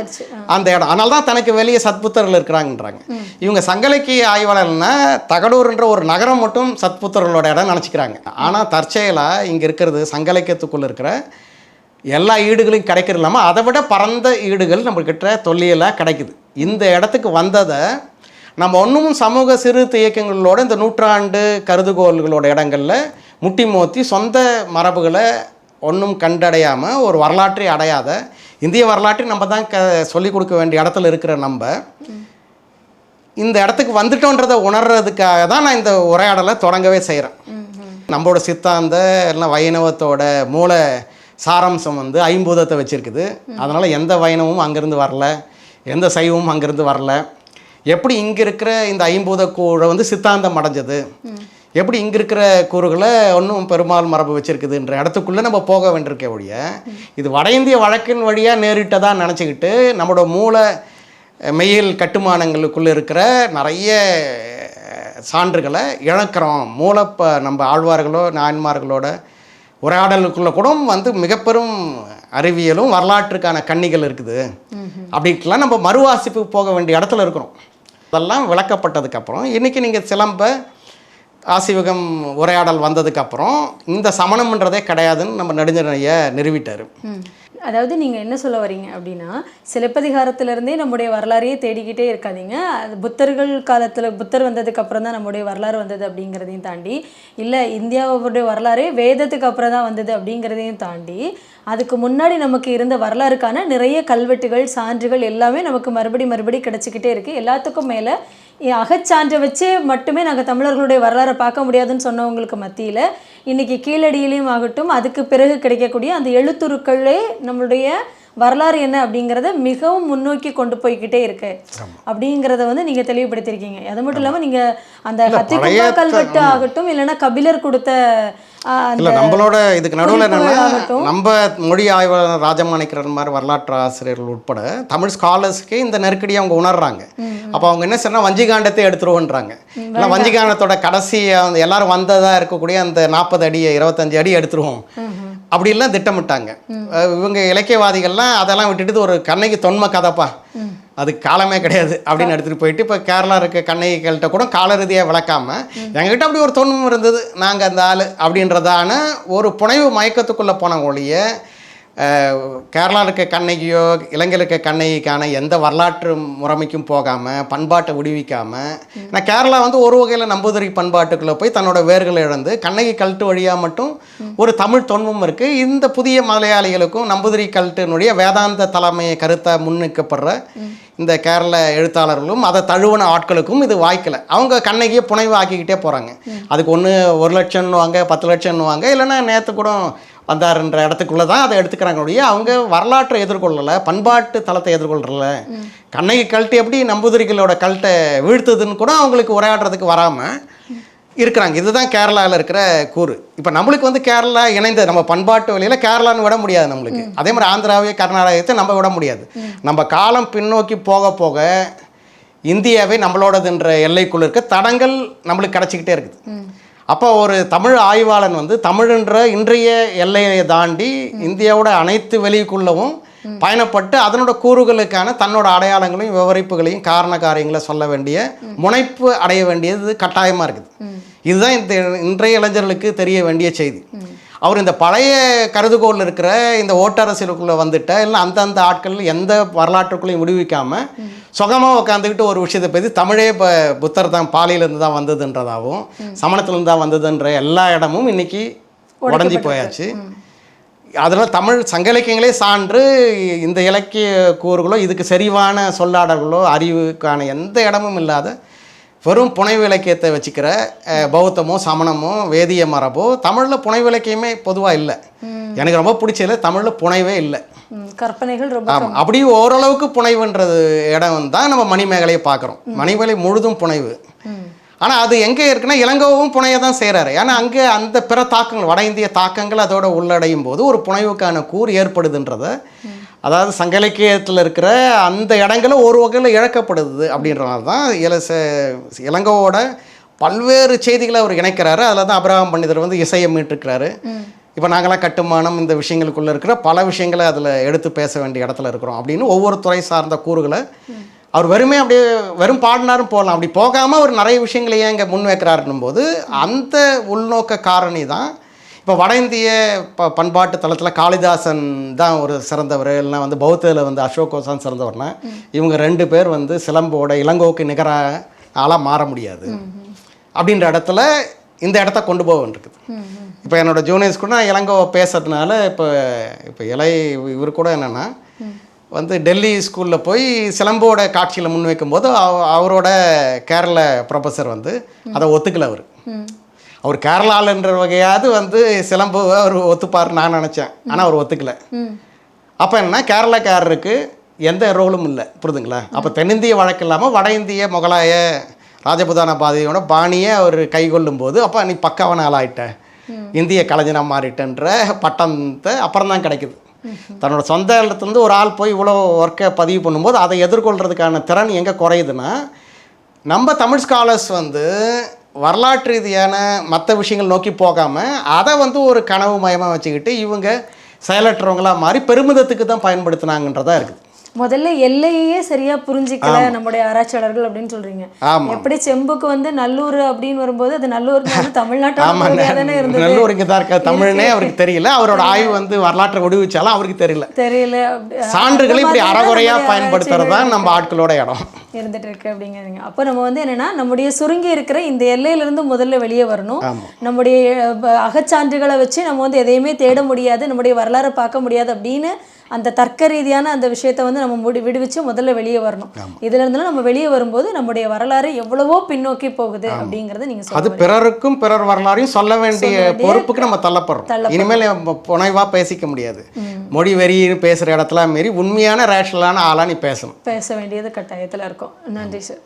[SPEAKER 2] அந்த இடம். அதனால தான் தனக்கு வெளியே சத்புத்தர்கள் இருக்கிறாங்கன்றாங்க. இவங்க சங்கலிக்கிய ஆய்வாளர்னா தகடூர்ன்ற ஒரு நகரம் மட்டும் சத்புத்தர்களோட இடம் நினச்சிக்கிறாங்க. ஆனால் தற்செயலாக இங்கே இருக்கிறது சங்கலிக்கத்துக்குள்ளே இருக்கிற எல்லா ஈடுகளையும் கிடைக்கிறது இல்லாமல் அதை விட பரந்த ஈடுகள் நம்மக்கிட்ட தொல்லியலாக கிடைக்குது. இந்த இடத்துக்கு வந்ததை நம்ம ஒன்றும் சமூக சிறுத்தை இயக்கங்களோட இந்த நூற்றாண்டு கருதுகோள்களோட இடங்களில் முட்டி மோத்தி சொந்த மரபுகளை ஒன்றும் கண்டடையாமல் ஒரு வரலாற்றை அடையாத இந்திய வரலாற்றை நம்ம தான் சொல்லிக் கொடுக்க வேண்டிய இடத்துல இருக்கிற நம்ம இந்த இடத்துக்கு வந்துட்டோன்றதை உணர்றதுக்காக தான் நான் இந்த உரையாடலை தொடங்கவே செய்கிறேன். நம்மளோட சித்தாந்த எல்லாம் வைணவத்தோட மூல சாராம்சம் வந்து ஐம்பூதத்தை வச்சுருக்குது. அதனால் எந்த வைணவமும் அங்கேருந்து வரல, எந்த சைவமும் அங்கேருந்து வரல. எப்படி இங்கே இருக்கிற இந்த ஐம்பூத கூழை வந்து சித்தாந்தம் அடைஞ்சது, எப்படி இங்கே இருக்கிற கூறுகளை ஒன்றும் பெருமாள் மரபு வச்சுருக்குதுன்ற இடத்துக்குள்ளே நம்ம போக வேண்டியிருக்க ஒழிய இது வட இந்திய வழக்கின் வழியாக நேரிட்டதாக நினச்சிக்கிட்டு நம்மளோட மூல மெய்யியல் கட்டுமானங்களுக்குள்ளே இருக்கிற நிறைய சான்றுகளை இழக்கிறோம். நம்ம ஆழ்வார்களோ நாயன்மார்களோட உரையாடலுக்குள்ளே கூட வந்து மிகப்பெரும் அறிவியலும் வரலாற்றுக்கான கண்ணிகள் இருக்குது. அப்படின்ட்டுலாம் நம்ம மறுவாசிப்புக்கு போக வேண்டிய இடத்துல இருக்கிறோம். அதெல்லாம் விளக்கப்பட்டதுக்கப்புறம் இன்றைக்கி நீங்கள் சிலம்ப ஆசிவகம் உரையாடல் வந்ததுக்கப்புறம் இந்த சமணம்ன்றதே கிடையாதுன்னு நம்ம நெடுஞ்செழியனை நிறுவிட்டார்.
[SPEAKER 1] அதாவது நீங்கள் என்ன சொல்ல வரீங்க அப்படின்னா, சிலப்பதிகாரத்திலேருந்தே நம்முடைய வரலாறையே தேடிக்கிட்டே இருக்காதீங்க. அது புத்தர்கள் காலத்தில் புத்தர் வந்ததுக்கு அப்புறம் தான் நம்முடைய வரலாறு வந்தது அப்படிங்கிறதையும் தாண்டி, இல்லை இந்தியாவுடைய வரலாறே வேதத்துக்கு அப்புறம் தான் வந்தது அப்படிங்கிறதையும் தாண்டி, அதுக்கு முன்னாடி நமக்கு இருந்த வரலாறுக்கான நிறைய கல்வெட்டுகள் சான்றுகள் எல்லாமே நமக்கு மறுபடி கிடச்சிக்கிட்டே இருக்குது. எல்லாத்துக்கும் மேலே அகச்சான்றை வச்சு மட்டுமே நாங்கள் தமிழர்களுடைய வரலாறை பார்க்க முடியாதுன்னு சொன்னவங்களுக்கு மத்தியில் இன்றைக்கி கீழடியிலையும் ஆகட்டும், அதுக்கு பிறகு கிடைக்கக்கூடிய அந்த எழுத்துருக்களே நம்மளுடைய வரலாறு என்ன அப்படிங்கிறத மிகவும் முன்னோக்கி கொண்டு போய்கிட்டே இருக்கு அப்படிங்கிறத வந்து நீங்கள் தெளிவுபடுத்தியிருக்கீங்க. அது மட்டும் இல்லாமல் நீங்கள் அந்த ஹத்திகுப்பா கல்வெட்டு ஆகட்டும், இல்லைன்னா கபிலர் கொடுத்த
[SPEAKER 2] இல்லை நம்மளோட இதுக்கு நடுவில் என்னென்னா, நம்ம மொழி ஆய்வாளர் ராஜமாணிக்கரன் மாதிரி வரலாற்று ஆசிரியர்கள் உட்பட தமிழ் ஸ்காலர்ஸ்க்கே இந்த நெருக்கடியை அவங்க உணர்றாங்க. அப்போ அவங்க என்ன செய்யணும், வஞ்சிகாண்டத்தை எடுத்துருவோன்றாங்க. இல்லை வஞ்சிகாண்டத்தோட கடைசி எல்லாரும் வந்ததாக இருக்கக்கூடிய அந்த 40 அடி 25 அடி எடுத்துருவோம் அப்படின்லாம் திட்டமிட்டாங்க. இவங்க இலக்கியவாதிகள்லாம் அதெல்லாம் விட்டுட்டு ஒரு கண்ணகி தொன்ம கதைப்பா, அதுக்கு காலமே கிடையாது அப்படின்னு எடுத்துகிட்டு போயிட்டு இப்போ கேரளா இருக்க கண்ணகிகள்கிட்ட கூட கால ரீதியாக விளக்காமல் எங்ககிட்ட அப்படி ஒரு தொன்மம் இருந்தது, நாங்கள் அந்த ஆள் அப்படின்றதான ஒரு புனைவு மயக்கத்துக்குள்ளே போன ஒழிய கேரளா இருக்க கண்ணகியோ இலங்கையில் இருக்க கண்ணகிக்கான எந்த வரலாற்று முறைமைக்கும் போகாமல் பண்பாட்டை விடுவிக்காமல், நான் கேரளா வந்து ஒரு வகையில் நம்பூதிரி பண்பாட்டுக்குள்ளே போய் தன்னோட வேர்களை இழந்து கண்ணகி கல்ட்டு வழியாக மட்டும் ஒரு தமிழ் தொன்மம் இருக்குது. இந்த புதிய மலையாளிகளுக்கும் நம்பூதிரி கல்ட்டினுடைய வேதாந்த தலைமையை கருத்தை முன்னிக்கப்படுற இந்த கேரள எழுத்தாளர்களும் அதை தழுவன ஆட்களுக்கும் இது வாய்க்கலை. அவங்க கண்ணகியை புனைவு ஆக்கிக்கிட்டே போகிறாங்க. அதுக்கு ஒன்று 1 லட்சம்னுவாங்க, 10 லட்சம்னுவாங்க, இல்லைன்னா நேற்று கூட வந்தாருன்ற இடத்துக்குள்ளே தான் அதை எடுத்துக்கிறாங்க ஒழிய அவங்க வரலாற்றை எதிர்கொள்ளலை, பண்பாட்டு தளத்தை எதிர்கொள்றல. கண்ணகி கல்ட்டு எப்படி நம்பூதிரிகளோட கல்ட்டை வீழ்த்துதுன்னு கூட அவங்களுக்கு உரையாடுறதுக்கு வராமல் இருக்கிறாங்க. இதுதான் கேரளாவில் இருக்கிற கூறு. இப்போ நம்மளுக்கு வந்து கேரளா இணைந்த நம்ம பண்பாட்டு வழியில் கேரளான்னு விட முடியாது நம்மளுக்கு. அதே மாதிரி ஆந்திராவே கர்நாடகத்தை நம்ம விட முடியாது. நம்ம காலம் பின்னோக்கி போக போக இந்தியாவே நம்மளோடதுன்ற எல்லைக்குள்ளே இருக்க தடங்கள் நம்மளுக்கு கிடச்சிக்கிட்டே இருக்குது. அப்போ ஒரு தமிழ் ஆய்வாளன் வந்து தமிழ்ன்ற இன்றைய எல்லையை தாண்டி இந்தியாவோட அனைத்து வெளிக்குள்ளவும் பயணப்பட்டு அதனோட கூறுகளுக்கான தன்னோட அடையாளங்களையும் விவரிப்புகளையும் காரண காரியங்களை சொல்ல வேண்டிய முனைப்பு அடைய வேண்டியது கட்டாயமாக இருக்குது. இதுதான் இந்த இன்றைய இளைஞர்களுக்கு தெரிய வேண்டிய செய்தி. அவர் இந்த பழைய கருதுகோள் இருக்கிற இந்த ஓட்டரசியலுக்குள்ளே வந்துட்ட இல்லை அந்தந்த ஆட்கள் எந்த வரலாற்றுக்குள்ளேயும் விடுவிக்காமல் சுகமாக உட்காந்துக்கிட்டு ஒரு விஷயத்தை பற்றி தமிழே இப்போ புத்தர் தான் பாலியிலேருந்து தான் வந்ததுன்றதாகவும் சமணத்துலேருந்து தான் வந்ததுன்ற எல்லா இடமும் இன்றைக்கி உடஞ்சி போயாச்சு. அதனால் தமிழ் சங்க இலக்கியங்களே சான்று இந்த இலக்கிய கூறுகளோ இதுக்கு சரிவான சொல்லாடல்களோ அறிவுக்கான எந்த இடமும் இல்லாத வெறும் புனைவு இலக்கியத்தை வச்சுக்கிற பௌத்தமோ சமணமோ வேதிய மரபோ தமிழில் புனைவு இலக்கியமே பொதுவாக இல்லை. எனக்கு ரொம்ப பிடிச்சது தமிழில் புனைவே இல்லை,
[SPEAKER 1] கற்பனைகள் ரொம்ப.
[SPEAKER 2] ஆமாம், அப்படி ஓரளவுக்கு புனைவுன்றது இடம் தான் நம்ம மணிமேகலையை பார்க்குறோம். மணிமேகலை முழுதும் புனைவு. ஆனால் அது எங்கே இருக்குன்னா இளங்கோவும் புனைய தான் செய்கிறாரு. ஏன்னா அங்கே அந்த பிற தாக்கங்கள் வட இந்திய தாக்கங்கள் அதோட உள்ளடையும் போது ஒரு புனைவுக்கான கூறு ஏற்படுதுன்றத, அதாவது சங்க இலக்கியத்தில் இருக்கிற அந்த இடங்களும் ஒரு வகையில் இழக்கப்படுது. அப்படின்றனால தான் இளங்கோவோட பல்வேறு செய்திகளை அவர் இணைக்கிறாரு. அதில் தான் அபிரகாம் பண்டிதர் வந்து இசையை மீட்டிருக்கிறாரு. இப்போ நாங்களாம் கட்டுமானம் இந்த விஷயங்களுக்குள்ளே இருக்கிற பல விஷயங்களை அதில் எடுத்து பேச வேண்டிய இடத்துல இருக்கிறோம் அப்படின்னு ஒவ்வொரு துறை சார்ந்த கூறுகளை அவர் வெறுமே அப்படியே வெறும் பாடினாரும் போகலாம். அப்படி போகாமல் அவர் நிறைய விஷயங்களையே இங்கே முன் வைக்கிறாருன்னும் போது அந்த உள்நோக்க காரணி தான். இப்போ வட இந்திய பண்பாட்டு தளத்தில் காளிதாசன் தான் ஒரு சிறந்தவர், இல்லைனா வந்து பௌத்தத்தில் வந்து அசோகோசான் சிறந்தவர்னா இவங்க 2 பேர் வந்து சிலம்போட இளங்கோவுக்கு நிகராக ஆளாக மாற முடியாது அப்படின்ற இடத்துல இந்த இடத்த கொண்டு போக வேண்டியிருக்குது. இப்போ என்னோடய ஜூனியர்ஸ் கூட நான் இளங்கோவை பேசுறதுனால இப்போ இவர் கூட என்னென்னா வந்து டெல்லி ஸ்கூலில் போய் சிலம்போட காட்சியில் முன்வைக்கும்போது அவரோட கேரள ப்ரொஃபஸர் வந்து அதை ஒத்துக்கலை. அவர் கேரளாலன்ற வகையாவது வந்து சிலம்பு அவர் ஒத்துப்பார் நான் நினச்சேன். ஆனால் அவர் ஒத்துக்கலை. அப்போ என்னன்னா கேரளாக்காரருக்கு எந்த ரோலும் இல்லை, புரிதுங்களா? அப்போ தென்னிந்திய வழக்கு இல்லாமல் வட இந்திய முகலாய ராஜபுதான பாதையோட பாணியை அவர் கைகொள்ளும் போது அப்போ நீ பக்காவான ஆளாயிட்ட, இந்திய கலைஞனாக மாறிட்டன்ற பட்டத்தை அப்புறம் தான் கிடைக்குது. தன்னோட சொந்த இடத்துலேருந்து ஒரு ஆள் போய் இவ்வளோ ஒர்க்கை பதிவு பண்ணும்போது அதை எதிர்கொள்கிறதுக்கான திறன் எங்கே குறையுதுன்னா, நம்ம தமிழ் ஸ்காலர்ஸ் வந்து வரலாற்று ரீதியான மற்ற விஷயங்கள் நோக்கி போகாமல் அதை வந்து ஒரு கனவு மயமாக வச்சுக்கிட்டு இவங்க செயலற்றவங்களாக மாறி பெருமிதத்துக்கு தான் பயன்படுத்தினாங்கன்றதா இருக்குது.
[SPEAKER 1] முதல்ல எல்லையே சரியா புரிஞ்சிக்கல நம்முடைய ஆராய்ச்சியாளர்கள் அப்படின்னு சொல்றீங்க. எப்படி செம்புக்கு வந்து நல்லூர் அப்படின்னு வரும்போது அது நல்லூர் தமிழ்நாட்டு இருந்தது,
[SPEAKER 2] நல்லூர் இங்கே தான் இருக்கா தமிழ்னே அவருக்கு தெரியல. அவரோட ஆய்வு வந்து வரலாற்றை ஒடுவிச்சாலும் அவருக்கு தெரியல. சான்றுகளை இப்படி அறகுறையா பயன்படுத்துறது தான் நம்ம ஆட்களோட இடம்
[SPEAKER 1] இருந்துட்டு இருக்கு அப்படிங்கிறீங்க. அப்போ நம்ம வந்து என்னன்னா நம்முடைய சுருங்கி இருக்கிற இந்த எல்லையிலிருந்து முதல்ல வெளியே வரணும். நம்முடைய அகச்சான்றுகளை வச்சு நம்ம வந்து எதையுமே தேட முடியாது, நம்முடைய வரலாறை பார்க்க முடியாது அப்படின்னு அந்த தர்க்க ரீதியான அந்த விஷயத்தை வந்து நம்ம விடுவிச்சு முதல்ல வெளியே வரணும். இதுல இருந்தாலும் நம்ம வெளியே வரும்போது நம்முடைய வரலாறு எவ்வளவோ பின்னோக்கி போகுது அப்படிங்கறத நீங்க சொல்லுங்க.
[SPEAKER 2] அது பிறருக்கும் பிறர் வரலாறையும் சொல்ல வேண்டிய பொறுப்புக்கு நம்ம தள்ளப்படுறோம். இனிமேல் புனைவா பேசிக்க முடியாது. மொழி வெறி பேசுற இடத்துல மாரி உண்மையான ரேஷனலான ஆளா நீ பேச வேண்டியது
[SPEAKER 1] கட்டாயத்துல இருக்கும். நன்றி சார்.